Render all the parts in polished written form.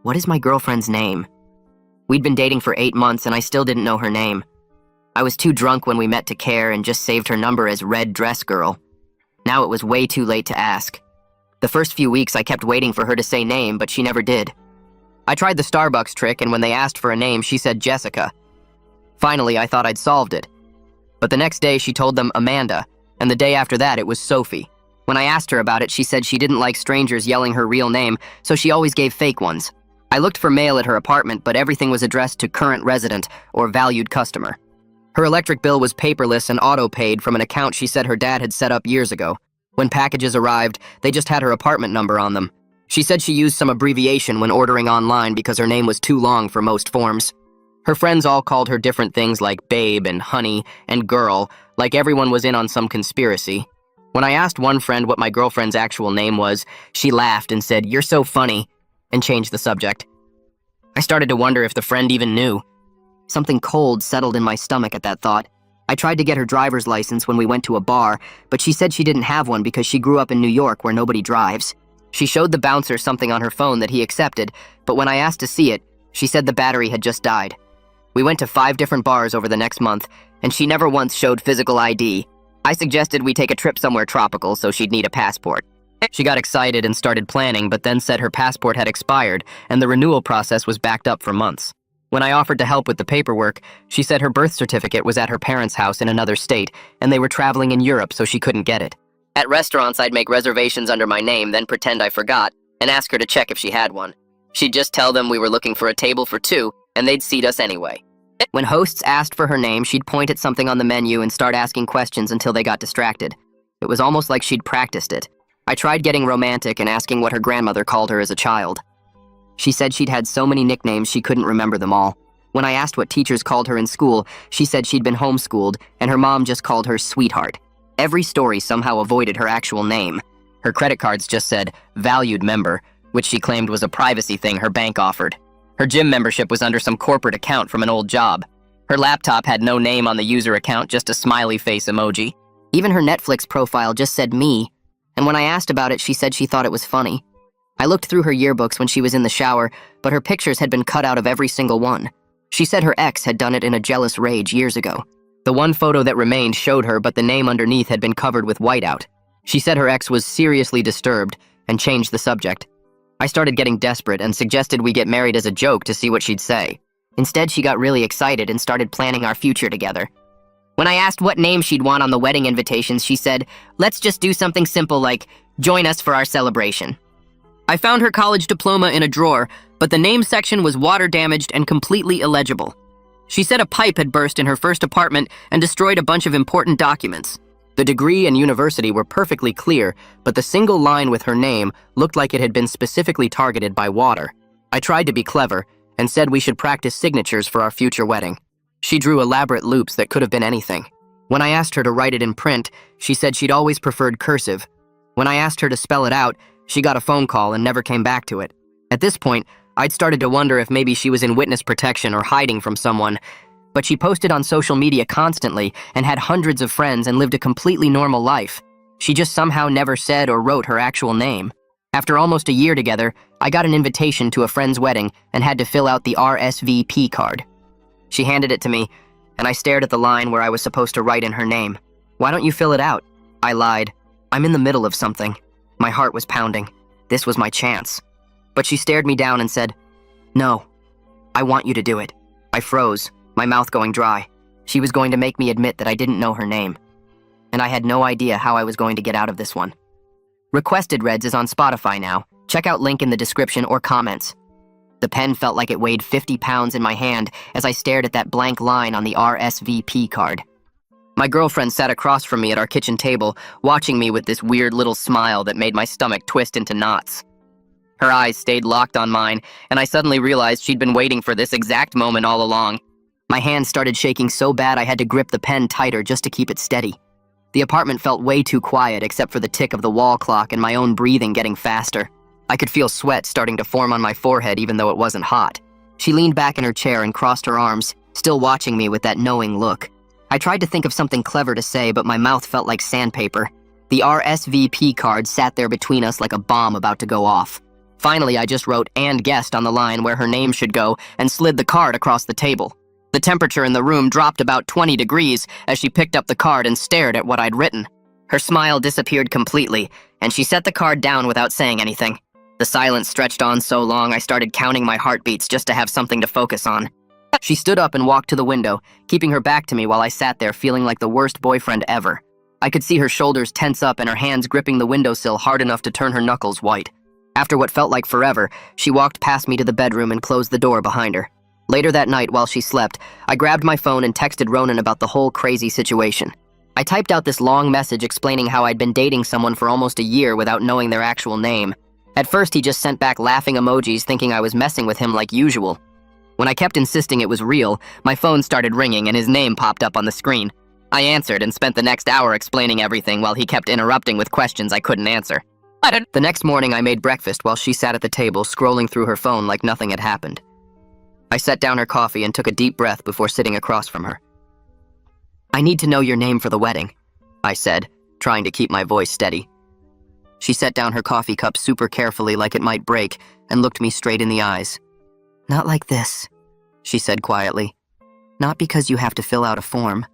What is my girlfriend's name? We'd been dating for 8 months and I still didn't know her name. I was too drunk when we met to care and just saved her number as Red Dress Girl. Now it was way too late to ask. The first few weeks I kept waiting for her to say name, but she never did. I tried the Starbucks trick, and when they asked for a name, she said Jessica. Finally, I thought I'd solved it. But the next day she told them Amanda, and the day after that it was Sophie. When I asked her about it, she said she didn't like strangers yelling her real name, so she always gave fake ones. I looked for mail at her apartment, but everything was addressed to current resident or valued customer. Her electric bill was paperless and auto-paid from an account she said her dad had set up years ago. When packages arrived, they just had her apartment number on them. She said she used some abbreviation when ordering online because her name was too long for most forms. Her friends all called her different things like babe and honey and girl, like everyone was in on some conspiracy. When I asked one friend what my girlfriend's actual name was, she laughed and said, "You're so funny," and changed the subject. I started to wonder if the friend even knew. Something cold settled in my stomach at that thought. I tried to get her driver's license when we went to a bar, but she said she didn't have one because she grew up in New York where nobody drives. She showed the bouncer something on her phone that he accepted, but when I asked to see it, she said the battery had just died. We went to 5 different bars over the next month, and she never once showed physical ID. I suggested we take a trip somewhere tropical so she'd need a passport. She got excited and started planning, but then said her passport had expired and the renewal process was backed up for months. When I offered to help with the paperwork, she said her birth certificate was at her parents' house in another state and they were traveling in Europe so she couldn't get it. At restaurants, I'd make reservations under my name, then pretend I forgot, and ask her to check if she had one. She'd just tell them we were looking for a table for 2, and they'd seat us anyway. When hosts asked for her name, she'd point at something on the menu and start asking questions until they got distracted. It was almost like she'd practiced it. I tried getting romantic and asking what her grandmother called her as a child. She said she'd had so many nicknames she couldn't remember them all. When I asked what teachers called her in school, she said she'd been homeschooled and her mom just called her Sweetheart. Every story somehow avoided her actual name. Her credit cards just said valued member, which she claimed was a privacy thing her bank offered. Her gym membership was under some corporate account from an old job. Her laptop had no name on the user account, just a smiley face emoji. Even her Netflix profile just said me, and when I asked about it, she said she thought it was funny. I looked through her yearbooks when she was in the shower, but her pictures had been cut out of every single one. She said her ex had done it in a jealous rage years ago. The one photo that remained showed her, but the name underneath had been covered with whiteout. She said her ex was seriously disturbed and changed the subject. I started getting desperate and suggested we get married as a joke to see what she'd say. Instead, she got really excited and started planning our future together. When I asked what name she'd want on the wedding invitations, she said, "Let's just do something simple like, join us for our celebration." I found her college diploma in a drawer, but the name section was water-damaged and completely illegible. She said a pipe had burst in her first apartment and destroyed a bunch of important documents. The degree and university were perfectly clear, but the single line with her name looked like it had been specifically targeted by water. I tried to be clever and said we should practice signatures for our future wedding. She drew elaborate loops that could have been anything. When I asked her to write it in print, she said she'd always preferred cursive. When I asked her to spell it out, she got a phone call and never came back to it. At this point, I'd started to wonder if maybe she was in witness protection or hiding from someone, but she posted on social media constantly and had hundreds of friends and lived a completely normal life. She just somehow never said or wrote her actual name. After almost a year together, I got an invitation to a friend's wedding and had to fill out the RSVP card. She handed it to me, and I stared at the line where I was supposed to write in her name. "Why don't you fill it out?" I lied. "I'm in the middle of something." My heart was pounding. This was my chance. But she stared me down and said, "No, I want you to do it." I froze, my mouth going dry. She was going to make me admit that I didn't know her name. And I had no idea how I was going to get out of this one. Requested Reds is on Spotify now. Check out link in the description or comments. The pen felt like it weighed 50 pounds in my hand as I stared at that blank line on the RSVP card. My girlfriend sat across from me at our kitchen table, watching me with this weird little smile that made my stomach twist into knots. Her eyes stayed locked on mine, and I suddenly realized she'd been waiting for this exact moment all along. My hands started shaking so bad I had to grip the pen tighter just to keep it steady. The apartment felt way too quiet except for the tick of the wall clock and my own breathing getting faster. I could feel sweat starting to form on my forehead even though it wasn't hot. She leaned back in her chair and crossed her arms, still watching me with that knowing look. I tried to think of something clever to say, but my mouth felt like sandpaper. The RSVP card sat there between us like a bomb about to go off. Finally, I just wrote "and guest" on the line where her name should go and slid the card across the table. The temperature in the room dropped about 20 degrees as she picked up the card and stared at what I'd written. Her smile disappeared completely, and she set the card down without saying anything. The silence stretched on so long I started counting my heartbeats just to have something to focus on. She stood up and walked to the window, keeping her back to me while I sat there feeling like the worst boyfriend ever. I could see her shoulders tense up and her hands gripping the windowsill hard enough to turn her knuckles white. After what felt like forever, she walked past me to the bedroom and closed the door behind her. Later that night, while she slept, I grabbed my phone and texted Ronan about the whole crazy situation. I typed out this long message explaining how I'd been dating someone for almost a year without knowing their actual name. At first, he just sent back laughing emojis thinking I was messing with him like usual. When I kept insisting it was real, my phone started ringing and his name popped up on the screen. I answered and spent the next hour explaining everything while he kept interrupting with questions I couldn't answer. The next morning, I made breakfast while she sat at the table scrolling through her phone like nothing had happened. I set down her coffee and took a deep breath before sitting across from her. "I need to know your name for the wedding," I said, trying to keep my voice steady. She set down her coffee cup super carefully like it might break and looked me straight in the eyes. "Not like this," she said quietly. "Not because you have to fill out a form."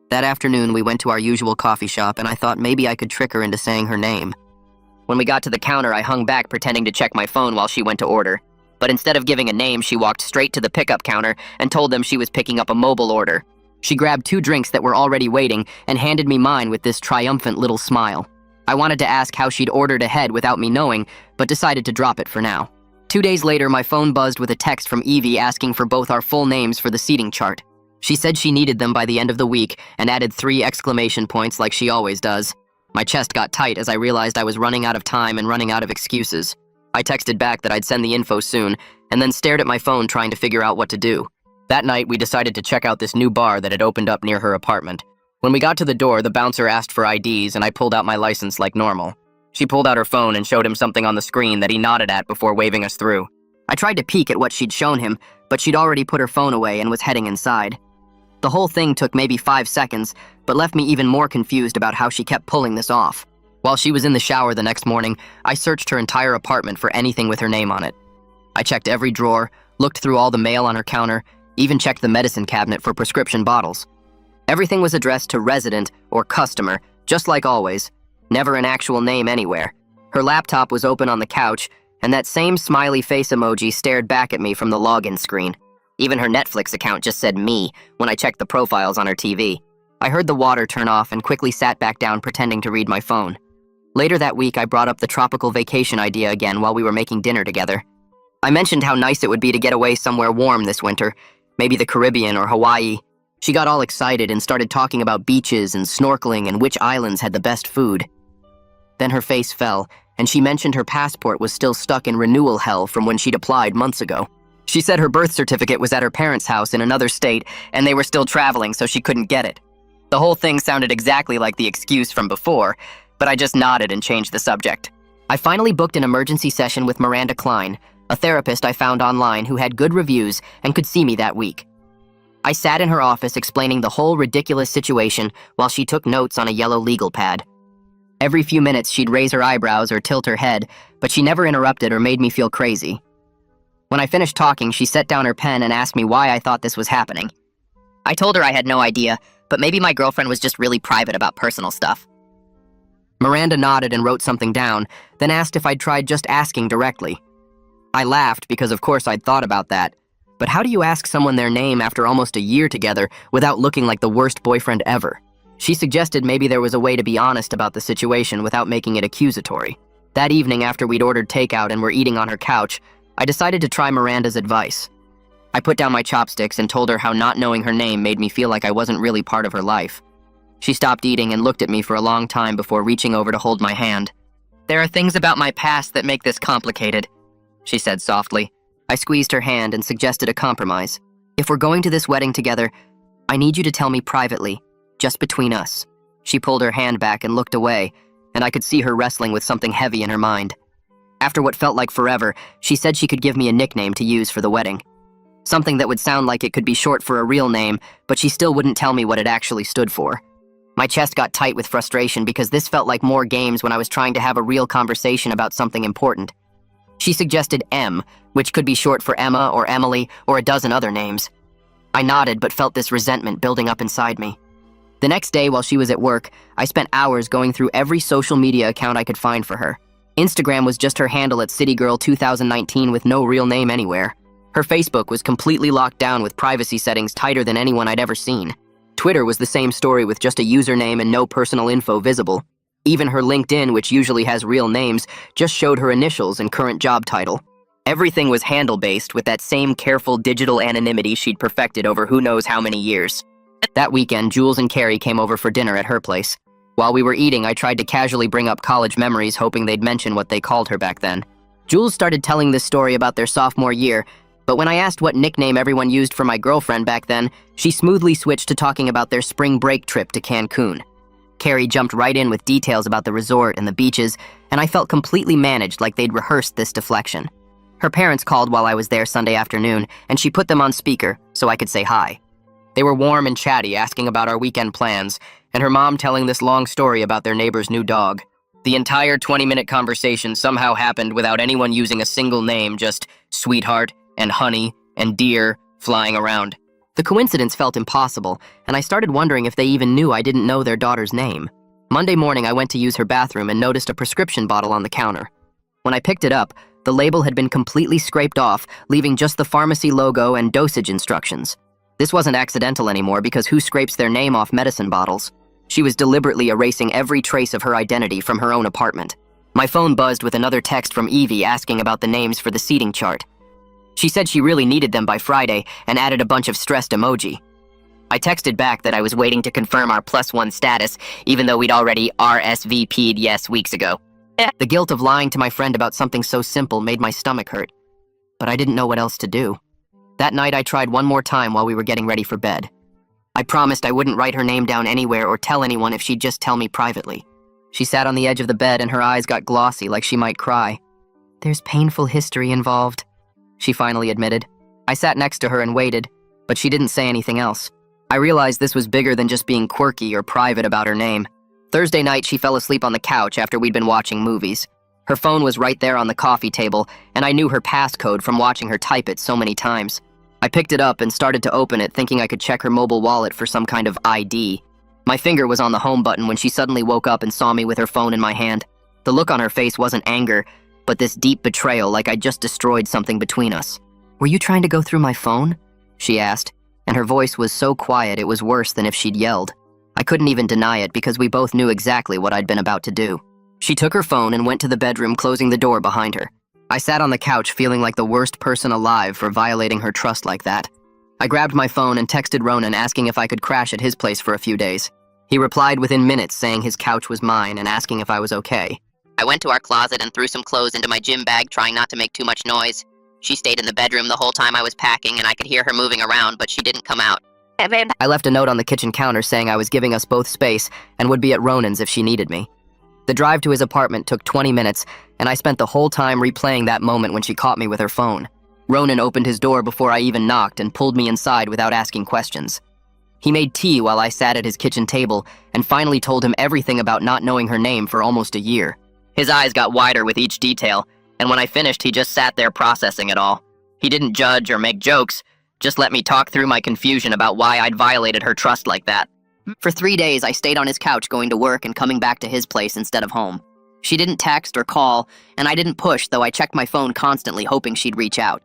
That afternoon, we went to our usual coffee shop and I thought maybe I could trick her into saying her name. When we got to the counter, I hung back pretending to check my phone while she went to order. But instead of giving a name, she walked straight to the pickup counter and told them she was picking up a mobile order. She grabbed 2 drinks that were already waiting and handed me mine with this triumphant little smile. I wanted to ask how she'd ordered ahead without me knowing, but decided to drop it for now. 2 days later, my phone buzzed with a text from Evie asking for both our full names for the seating chart. She said she needed them by the end of the week and added 3 exclamation points like she always does. My chest got tight as I realized I was running out of time and running out of excuses. I texted back that I'd send the info soon, and then stared at my phone trying to figure out what to do. That night, we decided to check out this new bar that had opened up near her apartment. When we got to the door, the bouncer asked for IDs, and I pulled out my license like normal. She pulled out her phone and showed him something on the screen that he nodded at before waving us through. I tried to peek at what she'd shown him, but she'd already put her phone away and was heading inside. The whole thing took maybe 5 seconds, but left me even more confused about how she kept pulling this off. While she was in the shower the next morning, I searched her entire apartment for anything with her name on it. I checked every drawer, looked through all the mail on her counter, even checked the medicine cabinet for prescription bottles. Everything was addressed to resident or customer, just like always. Never an actual name anywhere. Her laptop was open on the couch, and that same smiley face emoji stared back at me from the login screen. Even her Netflix account just said "me" when I checked the profiles on her TV. I heard the water turn off and quickly sat back down pretending to read my phone. Later that week, I brought up the tropical vacation idea again while we were making dinner together. I mentioned how nice it would be to get away somewhere warm this winter, maybe the Caribbean or Hawaii. She got all excited and started talking about beaches and snorkeling and which islands had the best food. Then her face fell, and she mentioned her passport was still stuck in renewal hell from when she'd applied months ago. She said her birth certificate was at her parents' house in another state, and they were still traveling, so she couldn't get it. The whole thing sounded exactly like the excuse from before, but I just nodded and changed the subject. I finally booked an emergency session with Miranda Klein, a therapist I found online who had good reviews and could see me that week. I sat in her office explaining the whole ridiculous situation while she took notes on a yellow legal pad. Every few minutes she'd raise her eyebrows or tilt her head, but she never interrupted or made me feel crazy. When I finished talking, she set down her pen and asked me why I thought this was happening. I told her I had no idea, but maybe my girlfriend was just really private about personal stuff. Miranda nodded and wrote something down, then asked if I'd tried just asking directly. I laughed because of course I'd thought about that, but how do you ask someone their name after almost a year together without looking like the worst boyfriend ever? She suggested maybe there was a way to be honest about the situation without making it accusatory. That evening, after we'd ordered takeout and were eating on her couch, I decided to try Miranda's advice. I put down my chopsticks and told her how not knowing her name made me feel like I wasn't really part of her life. She stopped eating and looked at me for a long time before reaching over to hold my hand. "There are things about my past that make this complicated," she said softly. I squeezed her hand and suggested a compromise. "If we're going to this wedding together, I need you to tell me privately, just between us." She pulled her hand back and looked away, and I could see her wrestling with something heavy in her mind. After what felt like forever, she said she could give me a nickname to use for the wedding. Something that would sound like it could be short for a real name, but she still wouldn't tell me what it actually stood for. My chest got tight with frustration because this felt like more games when I was trying to have a real conversation about something important. She suggested M, which could be short for Emma or Emily or a dozen other names. I nodded but felt this resentment building up inside me. The next day, while she was at work, I spent hours going through every social media account I could find for her. Instagram was just her handle at CityGirl2019 with no real name anywhere. Her Facebook was completely locked down with privacy settings tighter than anyone I'd ever seen. Twitter was the same story with just a username and no personal info visible. Even her LinkedIn, which usually has real names, just showed her initials and current job title. Everything was handle-based with that same careful digital anonymity she'd perfected over who knows how many years. That weekend, Jules and Carrie came over for dinner at her place. While we were eating, I tried to casually bring up college memories, hoping they'd mention what they called her back then. Jules started telling this story about their sophomore year, but when I asked what nickname everyone used for my girlfriend back then, she smoothly switched to talking about their spring break trip to Cancun. Carrie jumped right in with details about the resort and the beaches, and I felt completely managed, like they'd rehearsed this deflection. Her parents called while I was there Sunday afternoon, and she put them on speaker so I could say hi. They were warm and chatty, asking about our weekend plans, and her mom telling this long story about their neighbor's new dog. The entire 20-minute conversation somehow happened without anyone using a single name, just sweetheart and honey and dear flying around. The coincidence felt impossible, and I started wondering if they even knew I didn't know their daughter's name. Monday morning, I went to use her bathroom and noticed a prescription bottle on the counter. When I picked it up, the label had been completely scraped off, leaving just the pharmacy logo and dosage instructions. This wasn't accidental anymore because who scrapes their name off medicine bottles? She was deliberately erasing every trace of her identity from her own apartment. My phone buzzed with another text from Evie asking about the names for the seating chart. She said she really needed them by Friday and added a bunch of stressed emoji. I texted back that I was waiting to confirm our +1 status, even though we'd already RSVP'd yes weeks ago. The guilt of lying to my friend about something so simple made my stomach hurt, but I didn't know what else to do. That night, I tried one more time while we were getting ready for bed. I promised I wouldn't write her name down anywhere or tell anyone if she'd just tell me privately. She sat on the edge of the bed and her eyes got glossy like she might cry. "There's painful history involved," she finally admitted. I sat next to her and waited, but she didn't say anything else. I realized this was bigger than just being quirky or private about her name. Thursday night, she fell asleep on the couch after we'd been watching movies. Her phone was right there on the coffee table, and I knew her passcode from watching her type it so many times. I picked it up and started to open it, thinking I could check her mobile wallet for some kind of ID. My finger was on the home button when she suddenly woke up and saw me with her phone in my hand. The look on her face wasn't anger, but this deep betrayal, like I'd just destroyed something between us. "Were you trying to go through my phone?" she asked, and her voice was so quiet it was worse than if she'd yelled. I couldn't even deny it because we both knew exactly what I'd been about to do. She took her phone and went to the bedroom, closing the door behind her. I sat on the couch feeling like the worst person alive for violating her trust like that. I grabbed my phone and texted Ronan asking if I could crash at his place for a few days. He replied within minutes saying his couch was mine and asking if I was okay. I went to our closet and threw some clothes into my gym bag, trying not to make too much noise. She stayed in the bedroom the whole time I was packing, and I could hear her moving around, but she didn't come out. I left a note on the kitchen counter saying I was giving us both space and would be at Ronan's if she needed me. The drive to his apartment took 20 minutes, and I spent the whole time replaying that moment when she caught me with her phone. Ronan opened his door before I even knocked and pulled me inside without asking questions. He made tea while I sat at his kitchen table and finally told him everything about not knowing her name for almost a year. His eyes got wider with each detail, and when I finished, he just sat there processing it all. He didn't judge or make jokes, just let me talk through my confusion about why I'd violated her trust like that. For 3 days, I stayed on his couch going to work and coming back to his place instead of home. She didn't text or call, and I didn't push, though I checked my phone constantly hoping she'd reach out.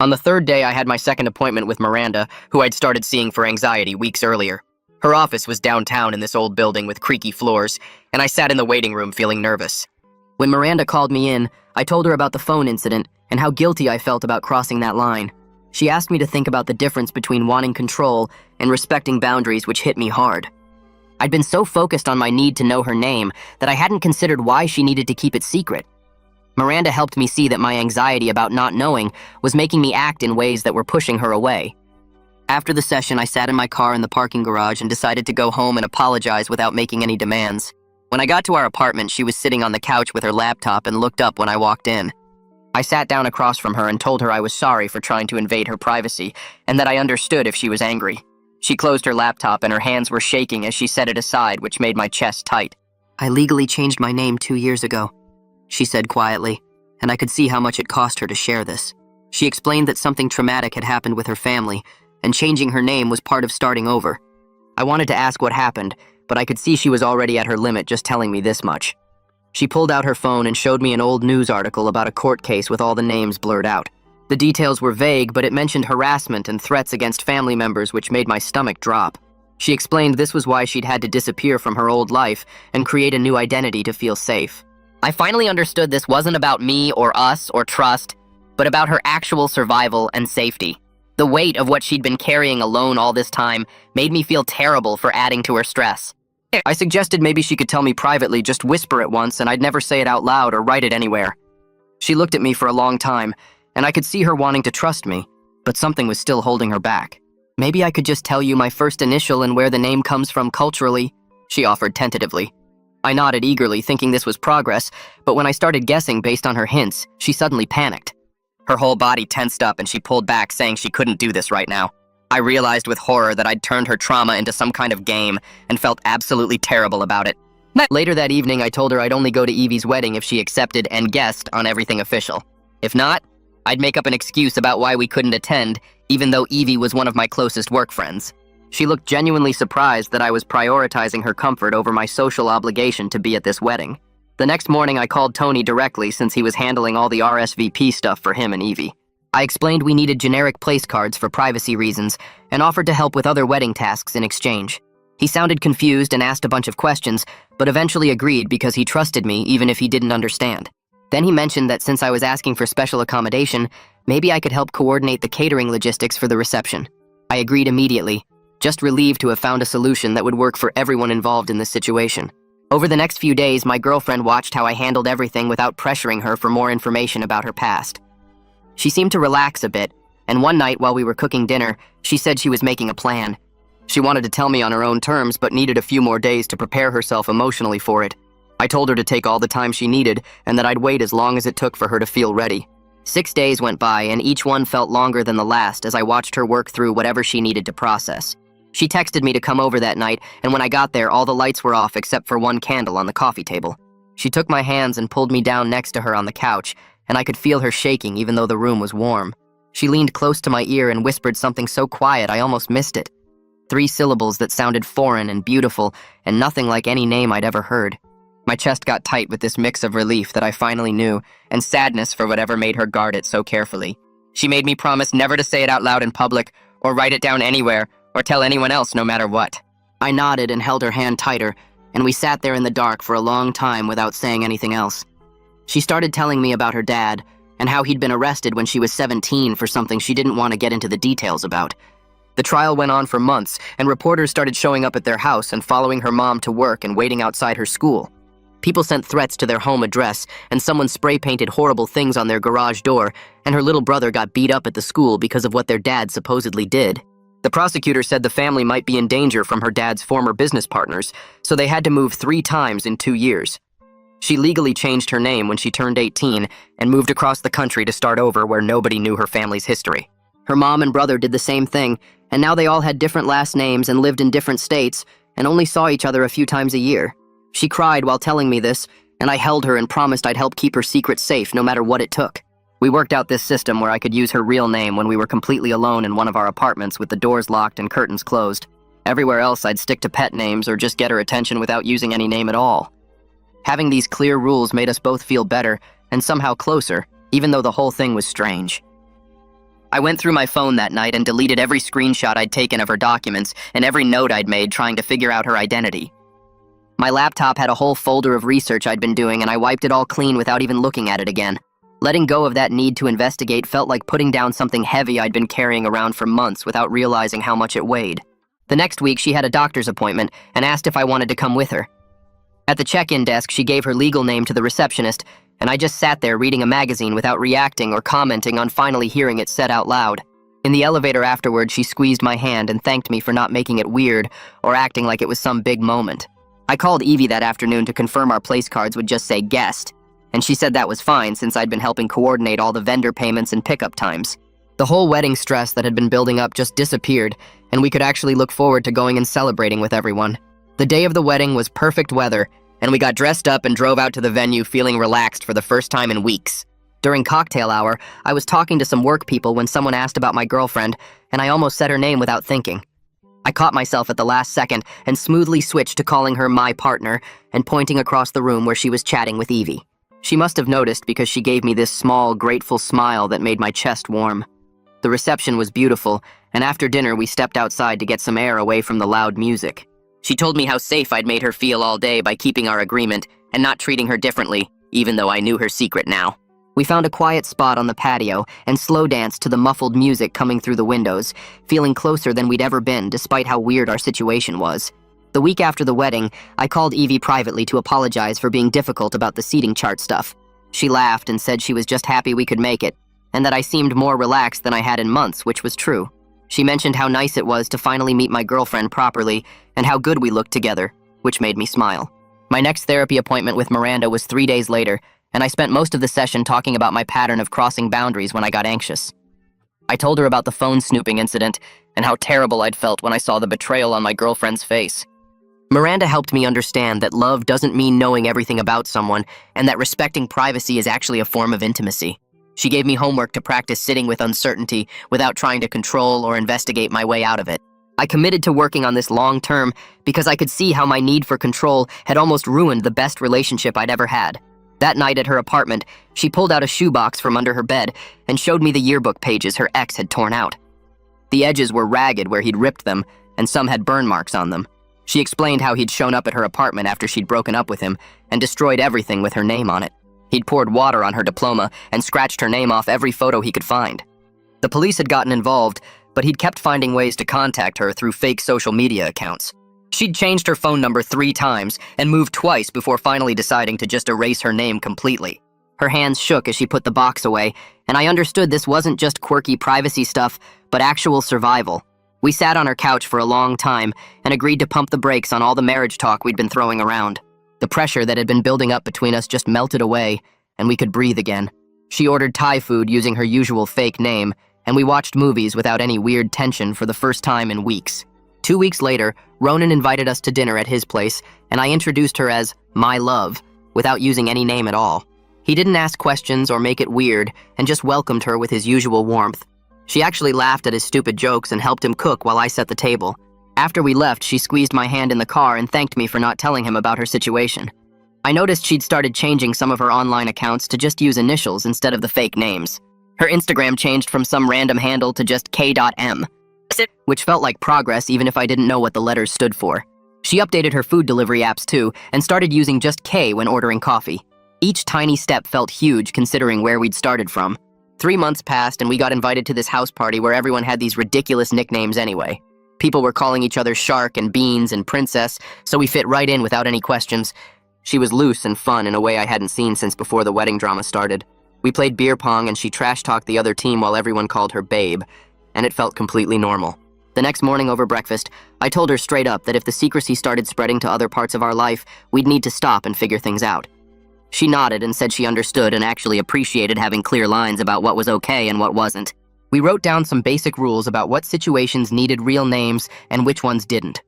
On the third day, I had my second appointment with Miranda, who I'd started seeing for anxiety weeks earlier. Her office was downtown in this old building with creaky floors, and I sat in the waiting room feeling nervous. When Miranda called me in, I told her about the phone incident and how guilty I felt about crossing that line. She asked me to think about the difference between wanting control and respecting boundaries, which hit me hard. I'd been so focused on my need to know her name that I hadn't considered why she needed to keep it secret. Miranda helped me see that my anxiety about not knowing was making me act in ways that were pushing her away. After the session, I sat in my car in the parking garage and decided to go home and apologize without making any demands. When I got to our apartment, she was sitting on the couch with her laptop and looked up when I walked in. I sat down across from her and told her I was sorry for trying to invade her privacy and that I understood if she was angry. She closed her laptop and her hands were shaking as she set it aside, which made my chest tight. "I legally changed my name 2 years ago," she said quietly. and I could see how much it cost her to share this. She explained that something traumatic had happened with her family, and changing her name was part of starting over. I wanted to ask what happened, but I could see she was already at her limit just telling me this much. She pulled out her phone and showed me an old news article about a court case with all the names blurred out. The details were vague, but it mentioned harassment and threats against family members, which made my stomach drop. She explained this was why she'd had to disappear from her old life and create a new identity to feel safe. I finally understood this wasn't about me or us or trust, but about her actual survival and safety. The weight of what she'd been carrying alone all this time made me feel terrible for adding to her stress. I suggested maybe she could tell me privately, just whisper it once, and I'd never say it out loud or write it anywhere. She looked at me for a long time, and I could see her wanting to trust me, but something was still holding her back. Maybe I could just tell you my first initial and where the name comes from culturally, she offered tentatively. I nodded eagerly, thinking this was progress, but when I started guessing based on her hints, she suddenly panicked. Her whole body tensed up and she pulled back, saying she couldn't do this right now. I realized with horror that I'd turned her trauma into some kind of game and felt absolutely terrible about it. Later that evening, I told her I'd only go to Evie's wedding if she accepted and guessed on everything official. If not, I'd make up an excuse about why we couldn't attend, even though Evie was one of my closest work friends. She looked genuinely surprised that I was prioritizing her comfort over my social obligation to be at this wedding. The next morning, I called Tony directly since he was handling all the RSVP stuff for him and Evie. I explained we needed generic place cards for privacy reasons and offered to help with other wedding tasks in exchange. He sounded confused and asked a bunch of questions, but eventually agreed because he trusted me even if he didn't understand. Then he mentioned that since I was asking for special accommodation, maybe I could help coordinate the catering logistics for the reception. I agreed immediately, just relieved to have found a solution that would work for everyone involved in this situation. Over the next few days, my girlfriend watched how I handled everything without pressuring her for more information about her past. She seemed to relax a bit, and one night while we were cooking dinner, she said she was making a plan. She wanted to tell me on her own terms, but needed a few more days to prepare herself emotionally for it. I told her to take all the time she needed, and that I'd wait as long as it took for her to feel ready. 6 days went by, and each one felt longer than the last as I watched her work through whatever she needed to process. She texted me to come over that night, and when I got there, all the lights were off except for one candle on the coffee table. She took my hands and pulled me down next to her on the couch, and I could feel her shaking even though the room was warm. She leaned close to my ear and whispered something so quiet I almost missed it. 3 syllables that sounded foreign and beautiful, and nothing like any name I'd ever heard. My chest got tight with this mix of relief that I finally knew, and sadness for whatever made her guard it so carefully. She made me promise never to say it out loud in public, or write it down anywhere, or tell anyone else no matter what. I nodded and held her hand tighter, and we sat there in the dark for a long time without saying anything else. She started telling me about her dad, and how he'd been arrested when she was 17 for something she didn't want to get into the details about. The trial went on for months, and reporters started showing up at their house and following her mom to work and waiting outside her school. People sent threats to their home address, and someone spray-painted horrible things on their garage door, and her little brother got beat up at the school because of what their dad supposedly did. The prosecutor said the family might be in danger from her dad's former business partners, so they had to move 3 times in 2 years. She legally changed her name when she turned 18 and moved across the country to start over where nobody knew her family's history. Her mom and brother did the same thing, and now they all had different last names and lived in different states and only saw each other a few times a year. She cried while telling me this, and I held her and promised I'd help keep her secret safe no matter what it took. We worked out this system where I could use her real name when we were completely alone in one of our apartments with the doors locked and curtains closed. Everywhere else I'd stick to pet names or just get her attention without using any name at all. Having these clear rules made us both feel better and somehow closer, even though the whole thing was strange. I went through my phone that night and deleted every screenshot I'd taken of her documents and every note I'd made trying to figure out her identity. My laptop had a whole folder of research I'd been doing, and I wiped it all clean without even looking at it again. Letting go of that need to investigate felt like putting down something heavy I'd been carrying around for months without realizing how much it weighed. The next week, she had a doctor's appointment and asked if I wanted to come with her. At the check-in desk, she gave her legal name to the receptionist, and I just sat there reading a magazine without reacting or commenting on finally hearing it said out loud. In the elevator afterward, she squeezed my hand and thanked me for not making it weird or acting like it was some big moment. I called Evie that afternoon to confirm our place cards would just say guest, and she said that was fine since I'd been helping coordinate all the vendor payments and pickup times. The whole wedding stress that had been building up just disappeared, and we could actually look forward to going and celebrating with everyone. The day of the wedding was perfect weather, and we got dressed up and drove out to the venue feeling relaxed for the first time in weeks. During cocktail hour, I was talking to some work people when someone asked about my girlfriend, and I almost said her name without thinking. I caught myself at the last second and smoothly switched to calling her my partner and pointing across the room where she was chatting with Evie. She must have noticed because she gave me this small, grateful smile that made my chest warm. The reception was beautiful, and after dinner we stepped outside to get some air away from the loud music. She told me how safe I'd made her feel all day by keeping our agreement and not treating her differently, even though I knew her secret now. We found a quiet spot on the patio and slow danced to the muffled music coming through the windows, feeling closer than we'd ever been despite how weird our situation was. The week after the wedding, I called Evie privately to apologize for being difficult about the seating chart stuff. She laughed and said she was just happy we could make it, and that I seemed more relaxed than I had in months, which was true. She mentioned how nice it was to finally meet my girlfriend properly and how good we looked together, which made me smile. My next therapy appointment with Miranda was 3 days later, and I spent most of the session talking about my pattern of crossing boundaries when I got anxious. I told her about the phone snooping incident and how terrible I'd felt when I saw the betrayal on my girlfriend's face. Miranda helped me understand that love doesn't mean knowing everything about someone and that respecting privacy is actually a form of intimacy. She gave me homework to practice sitting with uncertainty without trying to control or investigate my way out of it. I committed to working on this long term because I could see how my need for control had almost ruined the best relationship I'd ever had. That night at her apartment, she pulled out a shoebox from under her bed and showed me the yearbook pages her ex had torn out. The edges were ragged where he'd ripped them, and some had burn marks on them. She explained how he'd shown up at her apartment after she'd broken up with him and destroyed everything with her name on it. He'd poured water on her diploma and scratched her name off every photo he could find. The police had gotten involved, but he'd kept finding ways to contact her through fake social media accounts. She'd changed her phone number 3 times and moved twice before finally deciding to just erase her name completely. Her hands shook as she put the box away, and I understood this wasn't just quirky privacy stuff, but actual survival. We sat on her couch for a long time and agreed to pump the brakes on all the marriage talk we'd been throwing around. The pressure that had been building up between us just melted away, and we could breathe again. She ordered Thai food using her usual fake name, and we watched movies without any weird tension for the first time in weeks. 2 weeks later, Ronan invited us to dinner at his place, and I introduced her as my love, without using any name at all. He didn't ask questions or make it weird, and just welcomed her with his usual warmth. She actually laughed at his stupid jokes and helped him cook while I set the table. After we left, she squeezed my hand in the car and thanked me for not telling him about her situation. I noticed she'd started changing some of her online accounts to just use initials instead of the fake names. Her Instagram changed from some random handle to just K.M, which felt like progress even if I didn't know what the letters stood for. She updated her food delivery apps too and started using just K when ordering coffee. Each tiny step felt huge considering where we'd started from. 3 months passed and we got invited to this house party where everyone had these ridiculous nicknames anyway. People were calling each other Shark and Beans and Princess, so we fit right in without any questions. She was loose and fun in a way I hadn't seen since before the wedding drama started. We played beer pong and she trash-talked the other team while everyone called her Babe, and it felt completely normal. The next morning over breakfast, I told her straight up that if the secrecy started spreading to other parts of our life, we'd need to stop and figure things out. She nodded and said she understood and actually appreciated having clear lines about what was okay and what wasn't. We wrote down some basic rules about what situations needed real names and which ones didn't.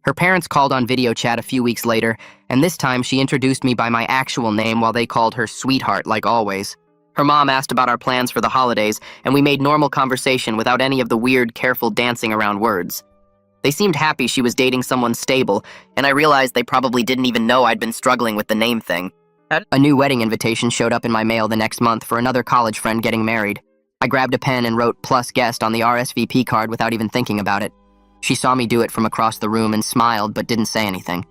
Her parents called on video chat a few weeks later, and this time she introduced me by my actual name while they called her Sweetheart like always. Her mom asked about our plans for the holidays, and we made normal conversation without any of the weird, careful dancing around words. They seemed happy she was dating someone stable, and I realized they probably didn't even know I'd been struggling with the name thing. A new wedding invitation showed up in my mail the next month for another college friend getting married. I grabbed a pen and wrote plus guest on the RSVP card without even thinking about it. She saw me do it from across the room and smiled but didn't say anything.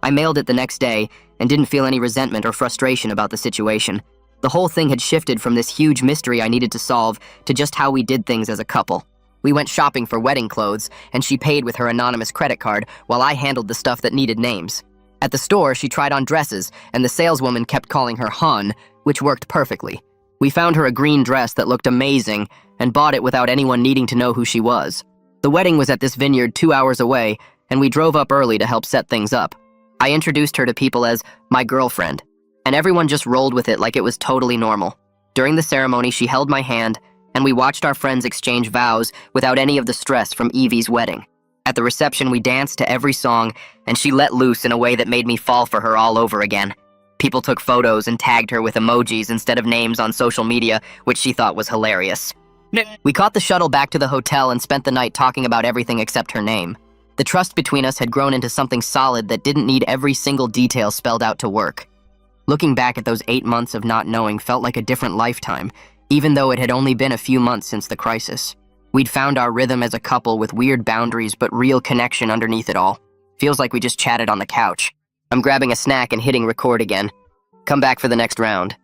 I mailed it the next day and didn't feel any resentment or frustration about the situation. The whole thing had shifted from this huge mystery I needed to solve to just how we did things as a couple. We went shopping for wedding clothes, and she paid with her anonymous credit card while I handled the stuff that needed names. At the store, she tried on dresses, and the saleswoman kept calling her Hun, which worked perfectly. We found her a green dress that looked amazing and bought it without anyone needing to know who she was. The wedding was at this vineyard 2 hours away, and we drove up early to help set things up. I introduced her to people as my girlfriend, and everyone just rolled with it like it was totally normal. During the ceremony, she held my hand, and we watched our friends exchange vows without any of the stress from Evie's wedding. At the reception, we danced to every song, and she let loose in a way that made me fall for her all over again. People took photos and tagged her with emojis instead of names on social media, which she thought was hilarious. We caught the shuttle back to the hotel and spent the night talking about everything except her name. The trust between us had grown into something solid that didn't need every single detail spelled out to work. Looking back at those 8 months of not knowing felt like a different lifetime, even though it had only been a few months since the crisis. We'd found our rhythm as a couple with weird boundaries but real connection underneath it all. Feels like we just chatted on the couch. I'm grabbing a snack and hitting record again. Come back for the next round.